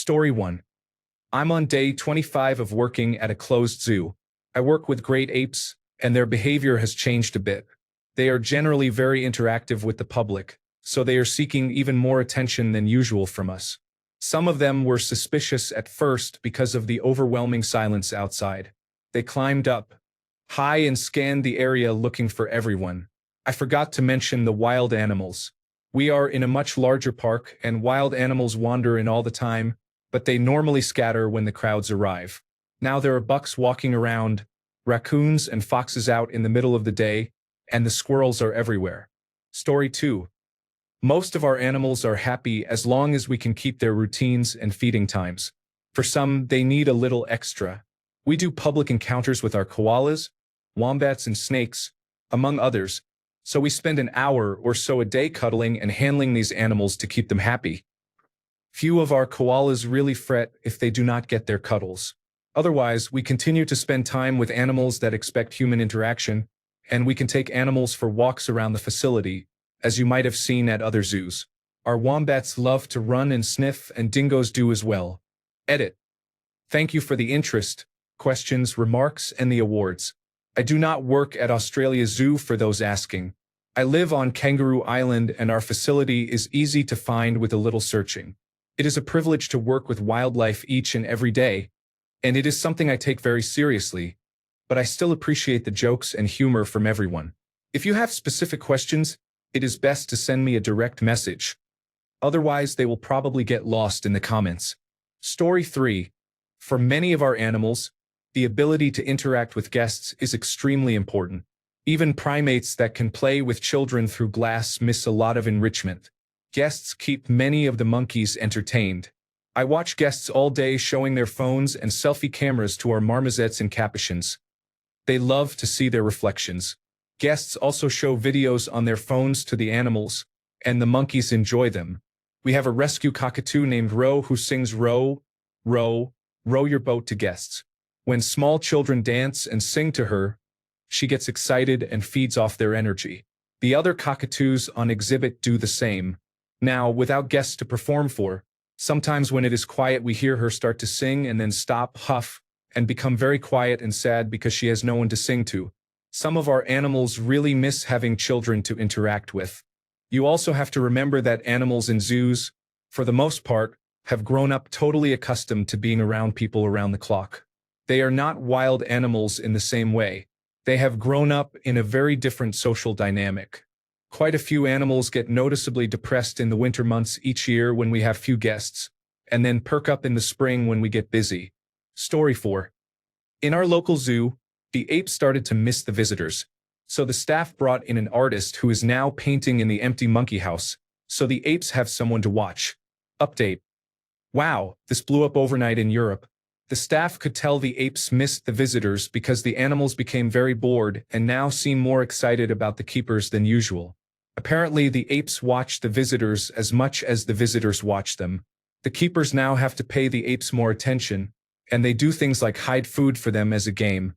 Story 1. I'm on day 25 of working at a closed zoo. I work with great apes, and their behavior has changed a bit. They are generally very interactive with the public, so they are seeking even more attention than usual from us. Some of them were suspicious at first because of the overwhelming silence outside. They climbed up high and scanned the area looking for everyone. I forgot to mention the wild animals. We are in a much larger park, and wild animals wander in all the time, but they normally scatter when the crowds arrive. Now there are bucks walking around, raccoons and foxes out in the middle of the day, and the squirrels are everywhere. Story 2. Most of our animals are happy as long as we can keep their routines and feeding times. For some, they need a little extra. We do public encounters with our koalas, wombats and snakes, among others, so we spend an hour or so a day cuddling and handling these animals to keep them happy. Few of our koalas really fret if they do not get their cuddles. Otherwise, we continue to spend time with animals that expect human interaction, and we can take animals for walks around the facility, as you might have seen at other zoos. Our wombats love to run and sniff, and dingoes do as well. Edit. Thank you for the interest, questions, remarks, and the awards. I do not work at Australia Zoo for those asking. I live on Kangaroo Island, and our facility is easy to find with a little searching. It is a privilege to work with wildlife each and every day, and it is something I take very seriously, but I still appreciate the jokes and humor from everyone. If you have specific questions, it is best to send me a direct message. Otherwise, they will probably get lost in the comments. Story 3. For many of our animals, the ability to interact with guests is extremely important. Even primates that can play with children through glass miss a lot of enrichment. Guests keep many of the monkeys entertained. I watch guests all day showing their phones and selfie cameras to our marmosets and capuchins. They love to see their reflections. Guests also show videos on their phones to the animals, and the monkeys enjoy them. We have a rescue cockatoo named Ro who sings row, row, row your boat to guests. When small children dance and sing to her, she gets excited and feeds off their energy. The other cockatoos on exhibit do the same. Now, without guests to perform for, sometimes when it is quiet we hear her start to sing and then stop, huff, and become very quiet and sad because she has no one to sing to. Some of our animals really miss having children to interact with. You also have to remember that animals in zoos, for the most part, have grown up totally accustomed to being around people around the clock. They are not wild animals in the same way. They have grown up in a very different social dynamic. Quite a few animals get noticeably depressed in the winter months each year when we have few guests, and then perk up in the spring when we get busy. Story 4. In our local zoo, the apes started to miss the visitors, so the staff brought in an artist who is now painting in the empty monkey house, so the apes have someone to watch. Update. Wow, this blew up overnight in Europe. The staff could tell the apes missed the visitors because the animals became very bored and now seem more excited about the keepers than usual. Apparently, the apes watch the visitors as much as the visitors watch them. The keepers now have to pay the apes more attention, and they do things like hide food for them as a game.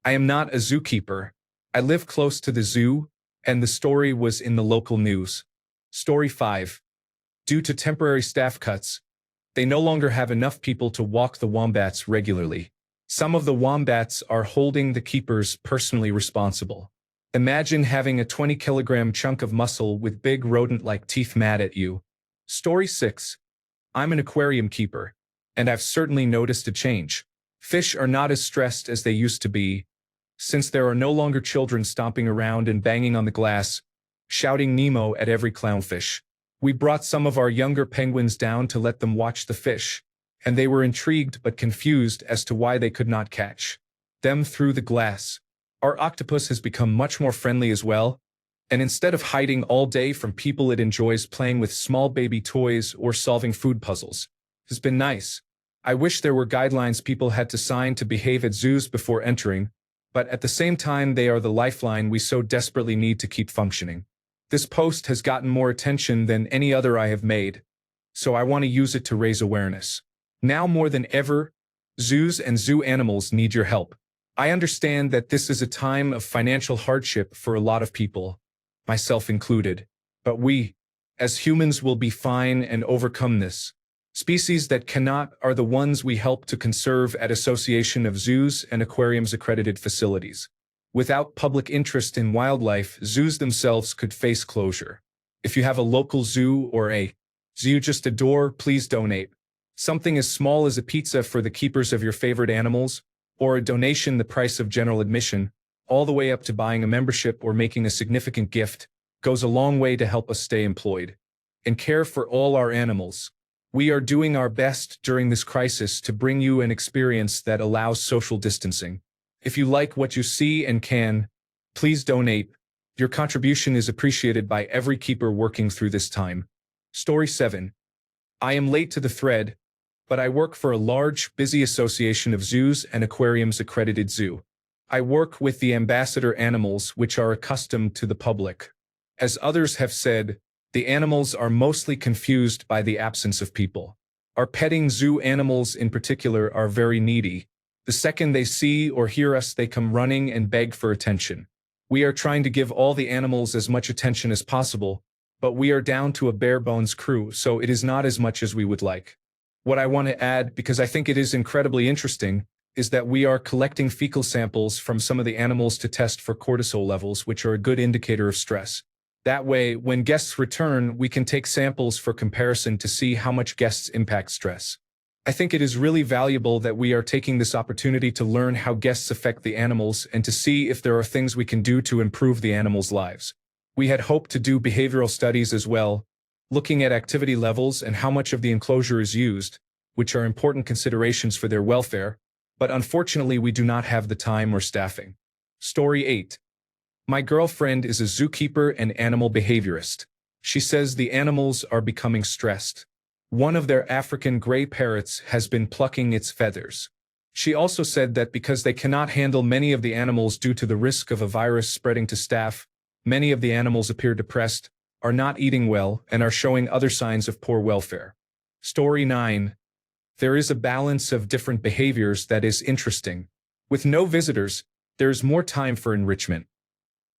I am not a zookeeper. I live close to the zoo, and the story was in the local news. Story 5. Due to temporary staff cuts, they no longer have enough people to walk the wombats regularly. Some of the wombats are holding the keepers personally responsible. Imagine having a 20-kilogram chunk of muscle with big rodent-like teeth mad at you. Story 6. I'm an aquarium keeper, and I've certainly noticed a change. Fish are not as stressed as they used to be, since there are no longer children stomping around and banging on the glass, shouting Nemo at every clownfish. We brought some of our younger penguins down to let them watch the fish, and they were intrigued but confused as to why they could not catch them through the glass. Our octopus has become much more friendly as well, and instead of hiding all day from people, it enjoys playing with small baby toys or solving food puzzles. It's been nice. I wish there were guidelines people had to sign to behave at zoos before entering, but at the same time they are the lifeline we so desperately need to keep functioning. This post has gotten more attention than any other I have made, so I want to use it to raise awareness. Now more than ever, zoos and zoo animals need your help. I understand that this is a time of financial hardship for a lot of people, myself included, but we, as humans, will be fine and overcome this. Species that cannot are the ones we help to conserve at Association of Zoos and Aquariums accredited facilities. Without public interest in wildlife, zoos themselves could face closure. If you have a local zoo or a zoo you just adore, please donate. Something as small as a pizza for the keepers of your favorite animals, or a donation the price of general admission, all the way up to buying a membership or making a significant gift, goes a long way to help us stay employed and care for all our animals. We are doing our best during this crisis to bring you an experience that allows social distancing. If you like what you see and can, please donate. Your contribution is appreciated by every keeper working through this time. Story 7. I am late to the thread, but I work for a large, busy association of zoos and aquariums accredited zoo. I work with the ambassador animals which are accustomed to the public. As others have said, the animals are mostly confused by the absence of people. Our petting zoo animals in particular are very needy. The second they see or hear us, they come running and beg for attention. We are trying to give all the animals as much attention as possible, but we are down to a bare-bones crew, so it is not as much as we would like. What I want to add, because I think it is incredibly interesting, is that we are collecting fecal samples from some of the animals to test for cortisol levels, which are a good indicator of stress. That way, when guests return, we can take samples for comparison to see how much guests impact stress. I think it is really valuable that we are taking this opportunity to learn how guests affect the animals and to see if there are things we can do to improve the animals' lives. We had hoped to do behavioral studies as well, looking at activity levels and how much of the enclosure is used, which are important considerations for their welfare, but unfortunately we do not have the time or staffing. Story 8. My girlfriend is a zookeeper and animal behaviorist. She says the animals are becoming stressed. One of their African gray parrots has been plucking its feathers. She also said that because they cannot handle many of the animals due to the risk of a virus spreading to staff, many of the animals appear depressed, are not eating well, and are showing other signs of poor welfare. Story 9. There is a balance of different behaviors that is interesting. With no visitors, there is more time for enrichment.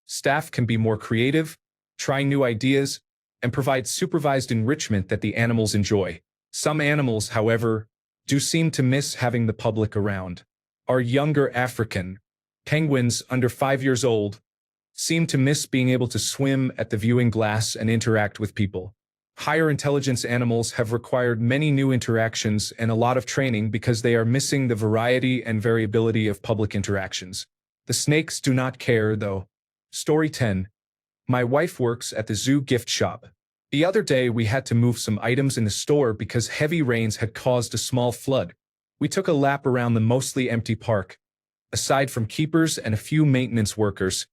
Staff can be more creative, try new ideas, and provide supervised enrichment that the animals enjoy. Some animals, however, do seem to miss having the public around. Our younger African penguins under 5 years old seem to miss being able to swim at the viewing glass and interact with people. Higher intelligence animals have required many new interactions and a lot of training because they are missing the variety and variability of public interactions. The snakes do not care, though. Story 10. My wife works at the zoo gift shop. The other day we had to move some items in the store because heavy rains had caused a small flood. We took a lap around the mostly empty park, aside from keepers and a few maintenance workers,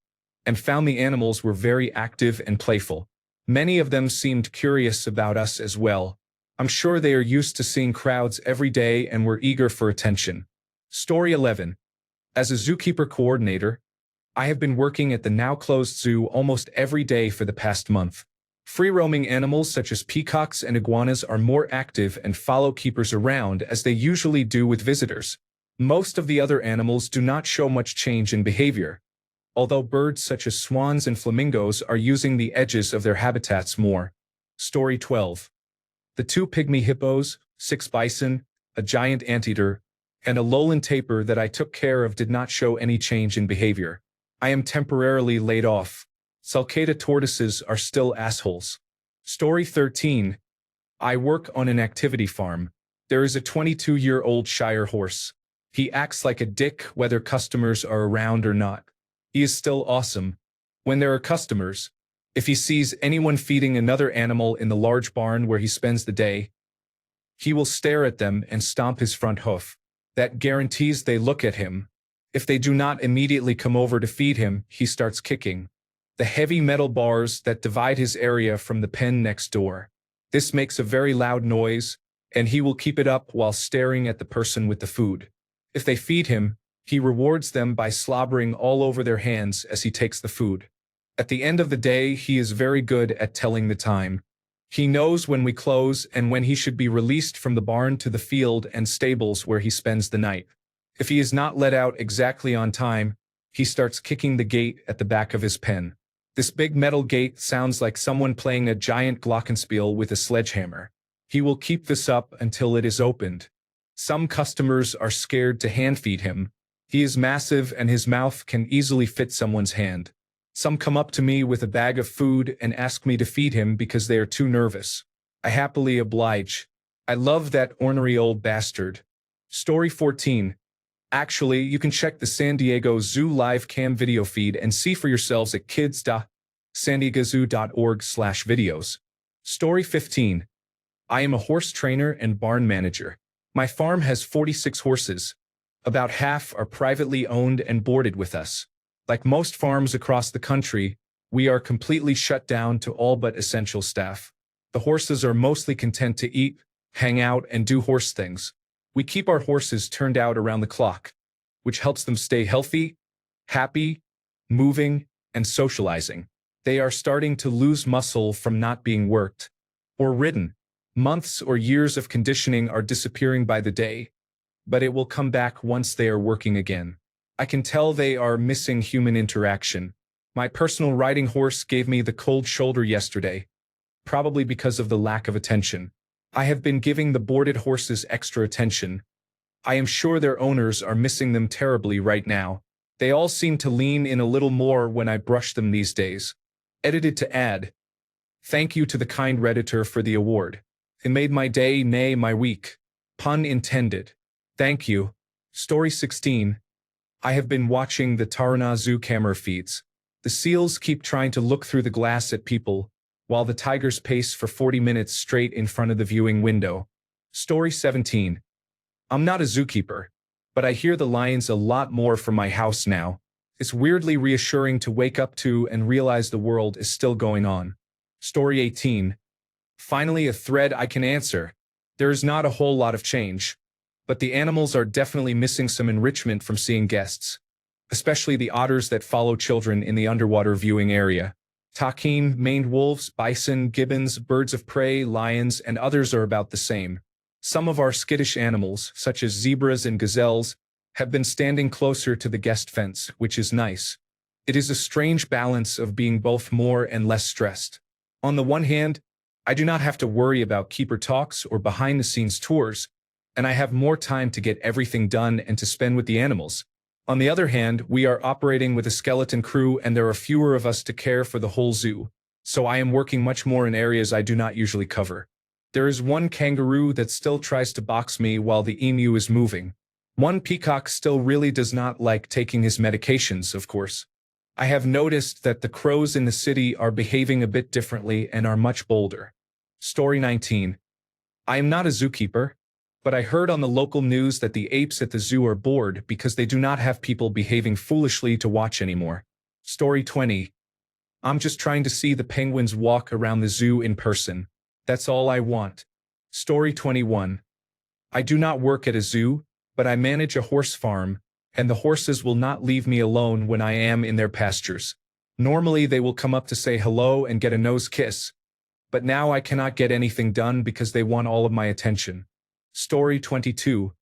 and found the animals were very active and playful. Many of them seemed curious about us as well. I'm sure they are used to seeing crowds every day and were eager for attention. Story 11. As a zookeeper coordinator, I have been working at the now-closed zoo almost every day for the past month. Free-roaming animals such as peacocks and iguanas are more active and follow keepers around as they usually do with visitors. Most of the other animals do not show much change in behavior, although birds such as swans and flamingos are using the edges of their habitats more. Story 12. The 2 pygmy hippos, 6 bison, a giant anteater, and a lowland tapir that I took care of did not show any change in behavior. I am temporarily laid off. Sulcata tortoises are still assholes. Story 13. I work on an activity farm. There is a 22-year-old Shire horse. He acts like a dick whether customers are around or not. He is still awesome. When there are customers, if he sees anyone feeding another animal in the large barn where he spends the day, he will stare at them and stomp his front hoof. That guarantees they look at him. If they do not immediately come over to feed him, he starts kicking the heavy metal bars that divide his area from the pen next door. This makes a very loud noise, and he will keep it up while staring at the person with the food. If they feed him, he rewards them by slobbering all over their hands as he takes the food. At the end of the day, he is very good at telling the time. He knows when we close and when he should be released from the barn to the field and stables where he spends the night. If he is not let out exactly on time, he starts kicking the gate at the back of his pen. This big metal gate sounds like someone playing a giant glockenspiel with a sledgehammer. He will keep this up until it is opened. Some customers are scared to hand feed him. He is massive and his mouth can easily fit someone's hand. Some come up to me with a bag of food and ask me to feed him because they are too nervous. I happily oblige. I love that ornery old bastard. Story 14. Actually, you can check the San Diego Zoo live cam video feed and see for yourselves at kids.sandiegozoo.org/videos. Story 15. I am a horse trainer and barn manager. My farm has 46 horses. About half are privately owned and boarded with us. Like most farms across the country, we are completely shut down to all but essential staff. The horses are mostly content to eat, hang out, and do horse things. We keep our horses turned out around the clock, which helps them stay healthy, happy, moving, and socializing. They are starting to lose muscle from not being worked or ridden. Months or years of conditioning are disappearing by the day, but it will come back once they are working again. I can tell they are missing human interaction. My personal riding horse gave me the cold shoulder yesterday, probably because of the lack of attention. I have been giving the boarded horses extra attention. I am sure their owners are missing them terribly right now. They all seem to lean in a little more when I brush them these days. Edited to add. Thank you to the kind Redditor for the award. It made my day, nay, my week. Pun intended. Thank you. Story 16. I have been watching the Tarana Zoo camera feeds. The seals keep trying to look through the glass at people, while the tigers pace for 40 minutes straight in front of the viewing window. Story 17. I'm not a zookeeper, but I hear the lions a lot more from my house now. It's weirdly reassuring to wake up to and realize the world is still going on. Story 18. Finally, a thread I can answer. There is not a whole lot of change, but the animals are definitely missing some enrichment from seeing guests, especially the otters that follow children in the underwater viewing area. Takin, maned wolves, bison, gibbons, birds of prey, lions, and others are about the same. Some of our skittish animals, such as zebras and gazelles, have been standing closer to the guest fence, which is nice. It is a strange balance of being both more and less stressed. On the one hand, I do not have to worry about keeper talks or behind-the-scenes tours, and I have more time to get everything done and to spend with the animals. On the other hand, we are operating with a skeleton crew and there are fewer of us to care for the whole zoo, so I am working much more in areas I do not usually cover. There is one kangaroo that still tries to box me while the emu is moving. One peacock still really does not like taking his medications, of course. I have noticed that the crows in the city are behaving a bit differently and are much bolder. Story 19. I am not a zookeeper, but I heard on the local news that the apes at the zoo are bored because they do not have people behaving foolishly to watch anymore. Story 20. I'm just trying to see the penguins walk around the zoo in person. That's all I want. Story 21. I do not work at a zoo, but I manage a horse farm, and the horses will not leave me alone when I am in their pastures. Normally they will come up to say hello and get a nose kiss, but now I cannot get anything done because they want all of my attention. Story 22.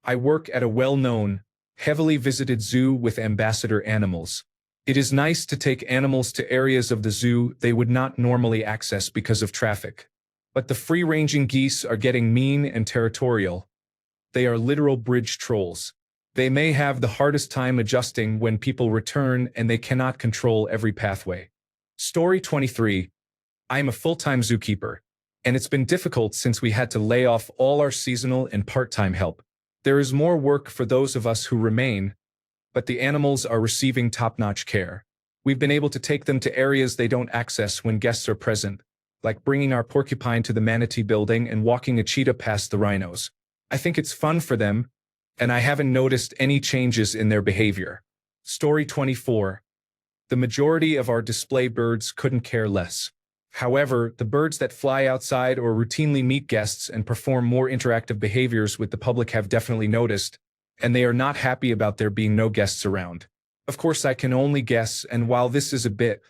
I work at a well-known, heavily visited zoo with ambassador animals. It is nice to take animals to areas of the zoo they would not normally access because of traffic. But the free-ranging geese are getting mean and territorial. They are literal bridge trolls. They may have the hardest time adjusting when people return and they cannot control every pathway. Story 23. I am a full-time zookeeper, and it's been difficult since we had to lay off all our seasonal and part-time help. There is more work for those of us who remain, but the animals are receiving top-notch care. We've been able to take them to areas they don't access when guests are present, like bringing our porcupine to the manatee building and walking a cheetah past the rhinos. I think it's fun for them, and I haven't noticed any changes in their behavior. Story 24. The majority of our display birds couldn't care less. However, the birds that fly outside or routinely meet guests and perform more interactive behaviors with the public have definitely noticed, and they are not happy about there being no guests around. Of course, I can only guess, and while this is a bit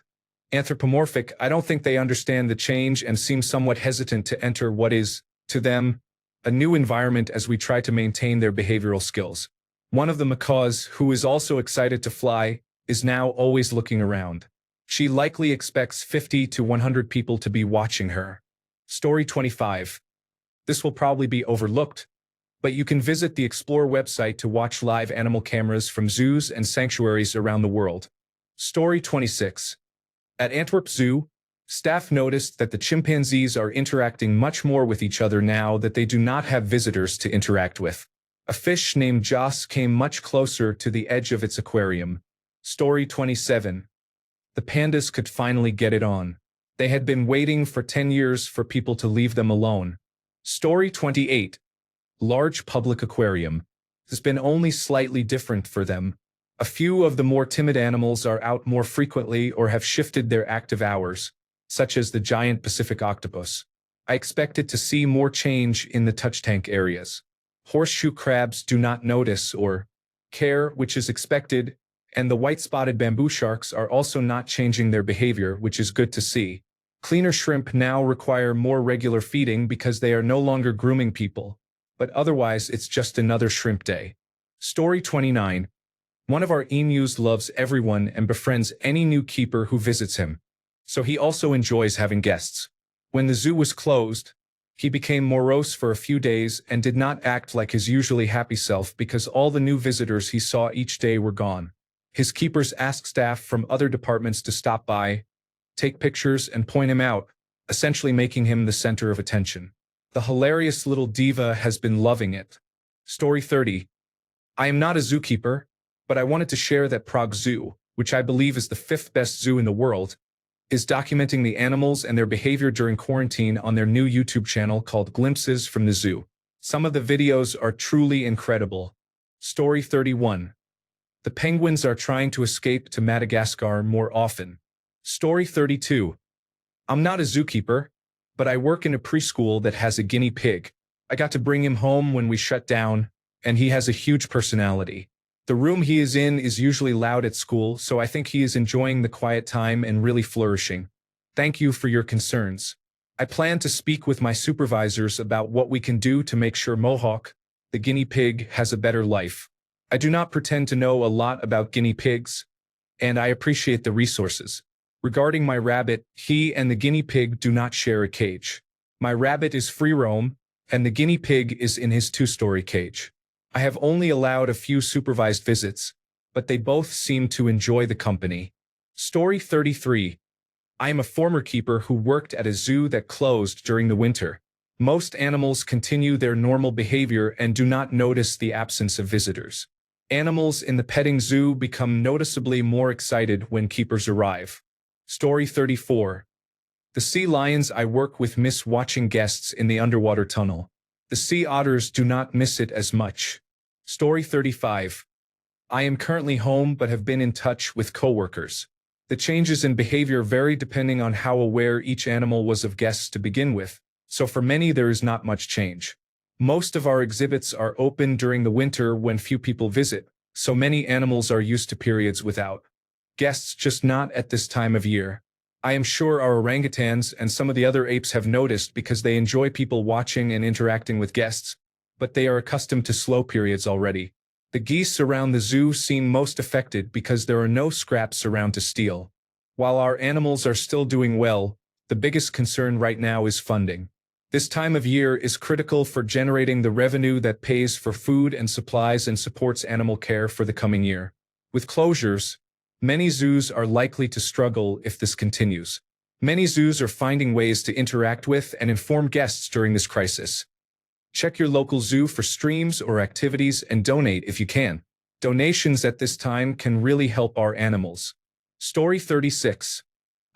anthropomorphic, I don't think they understand the change and seem somewhat hesitant to enter what is, to them, a new environment as we try to maintain their behavioral skills. One of the macaws, who is also excited to fly, is now always looking around. She likely expects 50 to 100 people to be watching her. Story 25. This will probably be overlooked, but you can visit the Explore website to watch live animal cameras from zoos and sanctuaries around the world. Story 26. At Antwerp Zoo, staff noticed that the chimpanzees are interacting much more with each other now that they do not have visitors to interact with. A fish named Joss came much closer to the edge of its aquarium. Story 27. The pandas could finally get it on. They had been waiting for 10 years for people to leave them alone. Story 28. Large public aquarium. Has been only slightly different for them. A few of the more timid animals are out more frequently or have shifted their active hours, such as the giant Pacific octopus. I expected to see more change in the touch tank areas. Horseshoe crabs do not notice or care, which is expected, and the white-spotted bamboo sharks are also not changing their behavior, which is good to see. Cleaner shrimp now require more regular feeding because they are no longer grooming people, but otherwise it's just another shrimp day. Story 29. One of our emus loves everyone and befriends any new keeper who visits him, so he also enjoys having guests. When the zoo was closed, he became morose for a few days and did not act like his usually happy self because all the new visitors he saw each day were gone. His keepers asked staff from other departments to stop by, take pictures, and point him out, essentially making him the center of attention. The hilarious little diva has been loving it. Story 30. I am not a zookeeper, but I wanted to share that Prague Zoo, which I believe is the 5th best zoo in the world, is documenting the animals and their behavior during quarantine on their new YouTube channel called Glimpses from the Zoo. Some of the videos are truly incredible. Story 31. The penguins are trying to escape to Madagascar more often. Story 32. I'm not a zookeeper, but I work in a preschool that has a guinea pig. I got to bring him home when we shut down, and he has a huge personality. The room he is in is usually loud at school, so I think he is enjoying the quiet time and really flourishing. Thank you for your concerns. I plan to speak with my supervisors about what we can do to make sure Mohawk, the guinea pig, has a better life. I do not pretend to know a lot about guinea pigs, and I appreciate the resources. Regarding my rabbit, he and the guinea pig do not share a cage. My rabbit is free roam, and the guinea pig is in his 2-story cage. I have only allowed a few supervised visits, but they both seem to enjoy the company. Story 33. I am a former keeper who worked at a zoo that closed during the winter. Most animals continue their normal behavior and do not notice the absence of visitors. Animals in the petting zoo become noticeably more excited when keepers arrive. Story 34. The sea lions I work with miss watching guests in the underwater tunnel. The sea otters do not miss it as much. Story 35. I am currently home but have been in touch with coworkers. The changes in behavior vary depending on how aware each animal was of guests to begin with, so for many there is not much change. Most of our exhibits are open during the winter when few people visit, so many animals are used to periods without guests, just not at this time of year. I am sure our orangutans and some of the other apes have noticed because they enjoy people watching and interacting with guests, but they are accustomed to slow periods already. The geese around the zoo seem most affected because there are no scraps around to steal. While our animals are still doing well, the biggest concern right now is funding. This time of year is critical for generating the revenue that pays for food and supplies and supports animal care for the coming year. With closures, many zoos are likely to struggle if this continues. Many zoos are finding ways to interact with and inform guests during this crisis. Check your local zoo for streams or activities and donate if you can. Donations at this time can really help our animals. Story 36.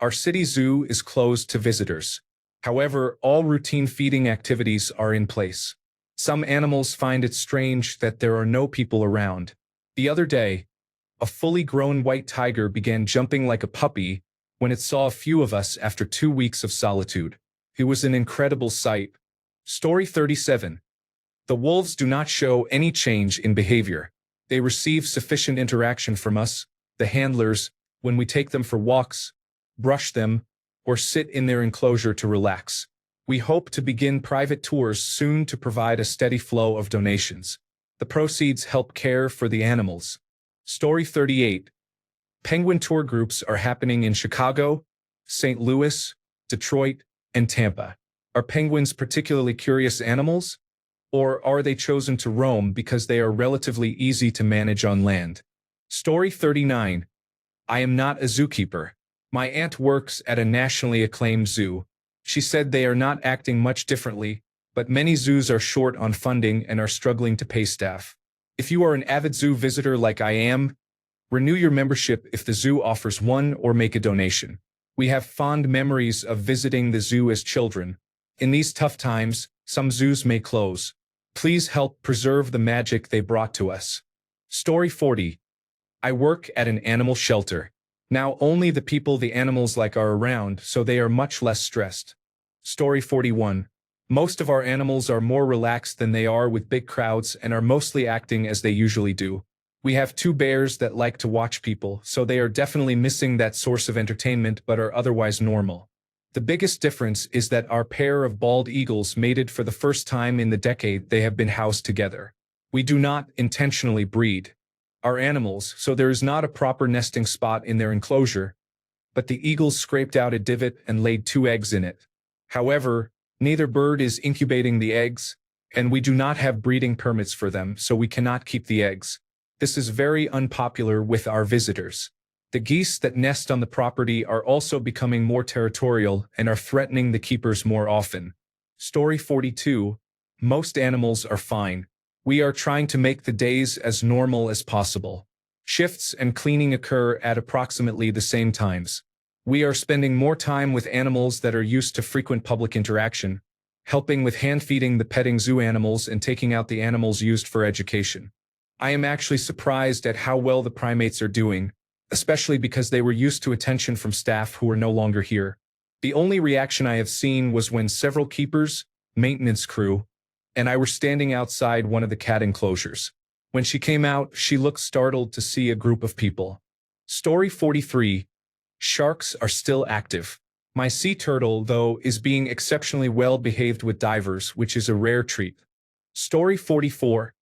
Our city zoo is closed to visitors. However, all routine feeding activities are in place. Some animals find it strange that there are no people around. The other day, a fully grown white tiger began jumping like a puppy when it saw a few of us after 2 weeks of solitude. It was an incredible sight. Story 37. The wolves do not show any change in behavior. They receive sufficient interaction from us, the handlers, when we take them for walks, brush them, or sit in their enclosure to relax. We hope to begin private tours soon to provide a steady flow of donations. The proceeds help care for the animals. Story 38. Penguin tour groups are happening in Chicago, St. Louis, Detroit, and Tampa. Are penguins particularly curious animals? Or are they chosen to roam because they are relatively easy to manage on land? Story 39. I am not a zookeeper. My aunt works at a nationally acclaimed zoo. She said they are not acting much differently, but many zoos are short on funding and are struggling to pay staff. If you are an avid zoo visitor like I am, renew your membership if the zoo offers one or make a donation. We have fond memories of visiting the zoo as children. In these tough times, some zoos may close. Please help preserve the magic they brought to us. Story 40. I work at an animal shelter. Now only the animals like are around, so they are much less stressed. Story 41. Most of our animals are more relaxed than they are with big crowds and are mostly acting as they usually do. We have 2 bears that like to watch people, so they are definitely missing that source of entertainment but are otherwise normal. The biggest difference is that our pair of bald eagles mated for the first time in the decade they have been housed together. We do not intentionally breed our animals, so there is not a proper nesting spot in their enclosure, but the eagles scraped out a divot and laid 2 eggs in it. However, neither bird is incubating the eggs, and we do not have breeding permits for them, so we cannot keep the eggs. This is very unpopular with our visitors. The geese that nest on the property are also becoming more territorial and are threatening the keepers more often. Story 42. Most animals are fine. We are trying to make the days as normal as possible. Shifts and cleaning occur at approximately the same times. We are spending more time with animals that are used to frequent public interaction, helping with hand-feeding the petting zoo animals and taking out the animals used for education. I am actually surprised at how well the primates are doing, especially because they were used to attention from staff who are no longer here. The only reaction I have seen was when several keepers, maintenance crew, and I were standing outside one of the cat enclosures. When she came out, she looked startled to see a group of people. Story 43. Sharks are still active. My sea turtle, though, is being exceptionally well behaved with divers, which is a rare treat. Story 44.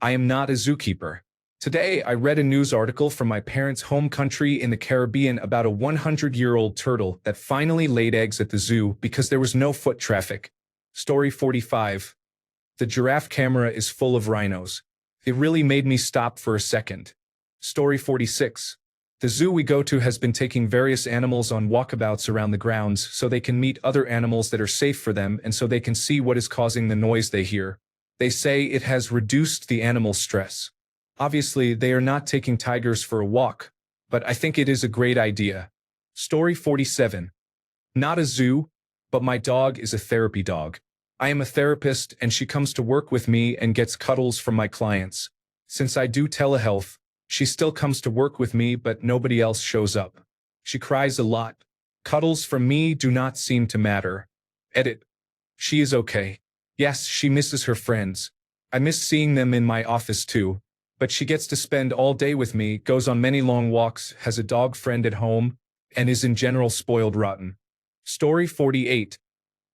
I am not a zookeeper. Today, I read a news article from my parents' home country in the Caribbean about a 100-year-old turtle that finally laid eggs at the zoo because there was no foot traffic. Story 45. The giraffe camera is full of rhinos. It really made me stop for a second. Story 46. The zoo we go to has been taking various animals on walkabouts around the grounds so they can meet other animals that are safe for them and so they can see what is causing the noise they hear. They say it has reduced the animal stress. Obviously, they are not taking tigers for a walk, but I think it is a great idea. Story 47. Not a zoo, but my dog is a therapy dog. I am a therapist and she comes to work with me and gets cuddles from my clients. Since I do telehealth, she still comes to work with me but nobody else shows up. She cries a lot. Cuddles from me do not seem to matter. Edit. She is okay. Yes, she misses her friends. I miss seeing them in my office too. But she gets to spend all day with me, goes on many long walks, has a dog friend at home, and is in general spoiled rotten. Story 48.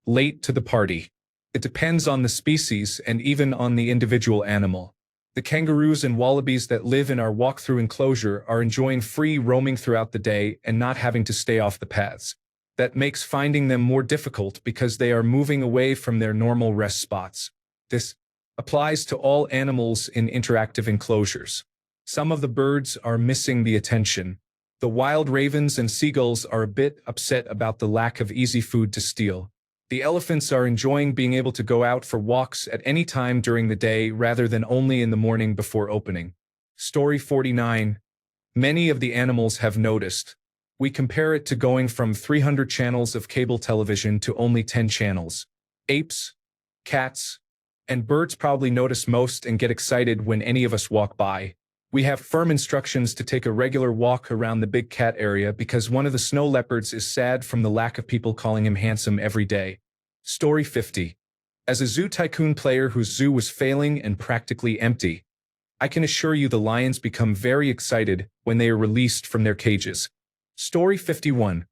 Late to the party. It depends on the species and even on the individual animal. The kangaroos and wallabies that live in our walk-through enclosure are enjoying free roaming throughout the day and not having to stay off the paths. That makes finding them more difficult because they are moving away from their normal rest spots. This applies to all animals in interactive enclosures. Some of the birds are missing the attention. The wild ravens and seagulls are a bit upset about the lack of easy food to steal. The elephants are enjoying being able to go out for walks at any time during the day rather than only in the morning before opening. Story 49. Many of the animals have noticed. We compare it to going from 300 channels of cable television to only 10 channels. Apes, cats, and birds probably notice most and get excited when any of us walk by. We have firm instructions to take a regular walk around the big cat area because one of the snow leopards is sad from the lack of people calling him handsome every day. Story 50. As a zoo tycoon player whose zoo was failing and practically empty, I can assure you the lions become very excited when they are released from their cages. Story 51.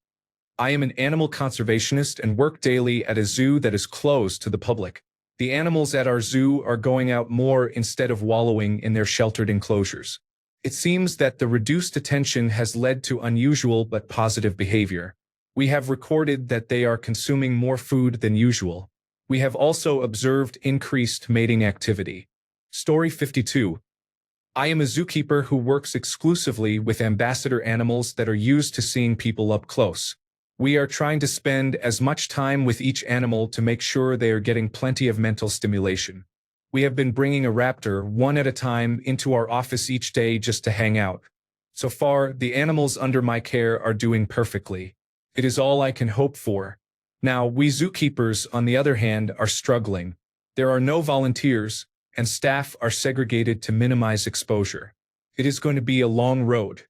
I am an animal conservationist and work daily at a zoo that is closed to the public. The animals at our zoo are going out more instead of wallowing in their sheltered enclosures. It seems that the reduced attention has led to unusual but positive behavior. We have recorded that they are consuming more food than usual. We have also observed increased mating activity. Story 52. I am a zookeeper who works exclusively with ambassador animals that are used to seeing people up close. We are trying to spend as much time with each animal to make sure they are getting plenty of mental stimulation. We have been bringing a raptor one at a time into our office each day just to hang out. So far, the animals under my care are doing perfectly. It is all I can hope for. Now, we zookeepers, on the other hand, are struggling. There are no volunteers, and staff are segregated to minimize exposure. It is going to be a long road.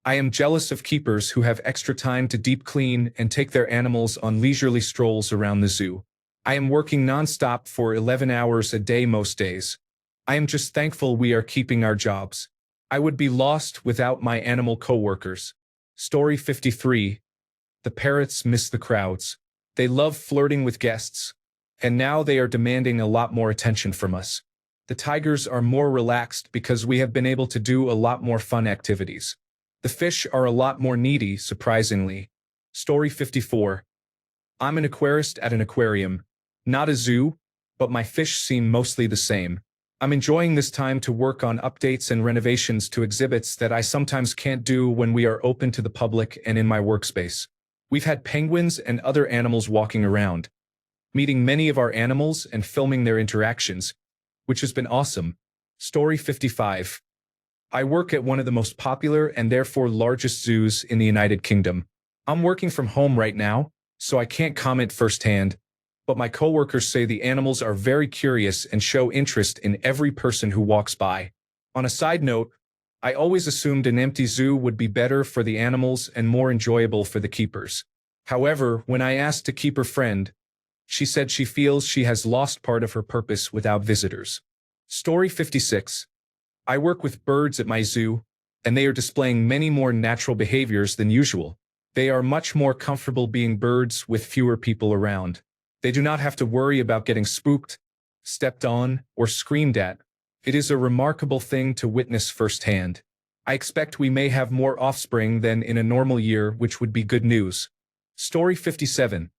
I am jealous of keepers who have extra time to deep clean and take their animals on leisurely strolls around the zoo. I am working nonstop for 11 hours a day most days. I am just thankful we are keeping our jobs. I would be lost without my animal co-workers. Story 53. The parrots miss the crowds. They love flirting with guests, and now they are demanding a lot more attention from us. The tigers are more relaxed because we have been able to do a lot more fun activities. The fish are a lot more needy, surprisingly. Story 54. I'm an aquarist at an aquarium. Not a zoo, but my fish seem mostly the same. I'm enjoying this time to work on updates and renovations to exhibits that I sometimes can't do when we are open to the public and in my workspace. We've had penguins and other animals walking around, meeting many of our animals and filming their interactions, which has been awesome. Story 55. I work at one of the most popular and therefore largest zoos in the United Kingdom. I'm working from home right now, so I can't comment firsthand, but my coworkers say the animals are very curious and show interest in every person who walks by. On a side note, I always assumed an empty zoo would be better for the animals and more enjoyable for the keepers. However, when I asked a keeper friend, she said she feels she has lost part of her purpose without visitors. Story 56. I work with birds at my zoo, and they are displaying many more natural behaviors than usual. They are much more comfortable being birds with fewer people around. They do not have to worry about getting spooked, stepped on, or screamed at. It is a remarkable thing to witness firsthand. I expect we may have more offspring than in a normal year, which would be good news. Story 57.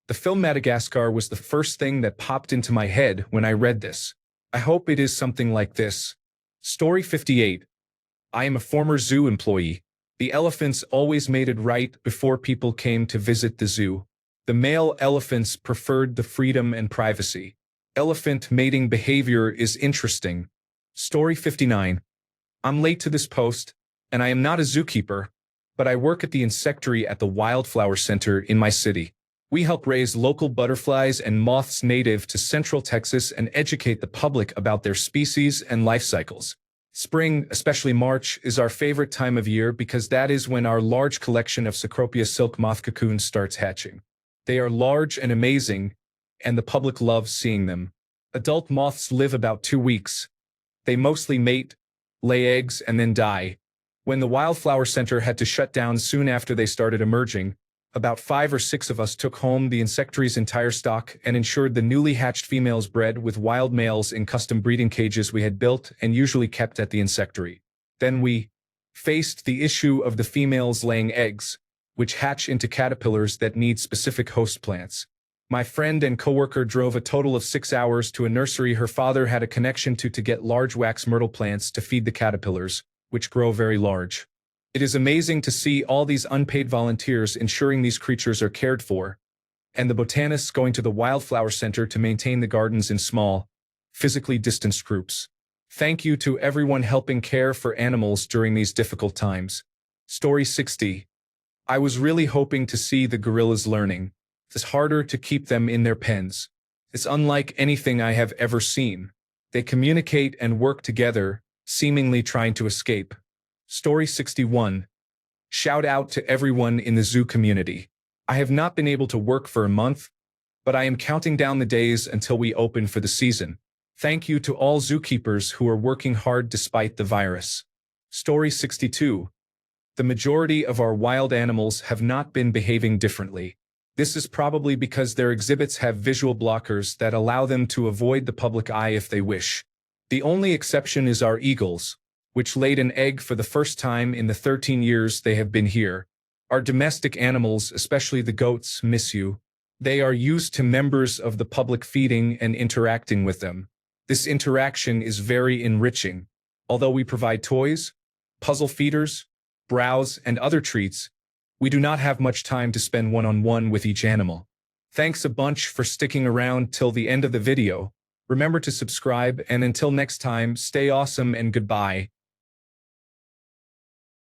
The film Madagascar was the first thing that popped into my head when I read this. I hope it is something like this. Story 58. I am a former zoo employee. The elephants always made it right before people came to visit the zoo. The male elephants preferred the freedom and privacy. Elephant mating behavior is interesting. Story 59. I'm late to this post, and I am not a zookeeper, but I work at the insectary at the Wildflower Center in my city. We help raise local butterflies and moths native to Central Texas and educate the public about their species and life cycles. Spring, especially March, is our favorite time of year because that is when our large collection of Cecropia silk moth cocoons starts hatching. They are large and amazing, and the public loves seeing them. Adult moths live about 2 weeks. They mostly mate, lay eggs, and then die. When the Wildflower Center had to shut down soon after they started emerging, about 5 or 6 of us took home the insectary's entire stock and ensured the newly hatched females bred with wild males in custom breeding cages we had built and usually kept at the insectary. Then we faced the issue of the females laying eggs, which hatch into caterpillars that need specific host plants. My friend and coworker drove a total of 6 hours to a nursery her father had a connection to get large wax myrtle plants to feed the caterpillars, which grow very large. It is amazing to see all these unpaid volunteers ensuring these creatures are cared for, and the botanists going to the Wildflower Center to maintain the gardens in small, physically distanced groups. Thank you to everyone helping care for animals during these difficult times. Story 60. I was really hoping to see the gorillas learning. It's harder to keep them in their pens. It's unlike anything I have ever seen. They communicate and work together, seemingly trying to escape. Story 61. Shout out to everyone in the zoo community. I have not been able to work for a month, but I am counting down the days until we open for the season. Thank you to all zookeepers who are working hard despite the virus. Story 62. The majority of our wild animals have not been behaving differently. This is probably because their exhibits have visual blockers that allow them to avoid the public eye if they wish. The only exception is our eagles, which laid an egg for the first time in the 13 years they have been here. Our domestic animals, especially the goats, miss you. They are used to members of the public feeding and interacting with them. This interaction is very enriching. Although we provide toys, puzzle feeders, browse, and other treats, we do not have much time to spend one-on-one with each animal. Thanks a bunch for sticking around till the end of the video. Remember to subscribe, and until next time, stay awesome and goodbye.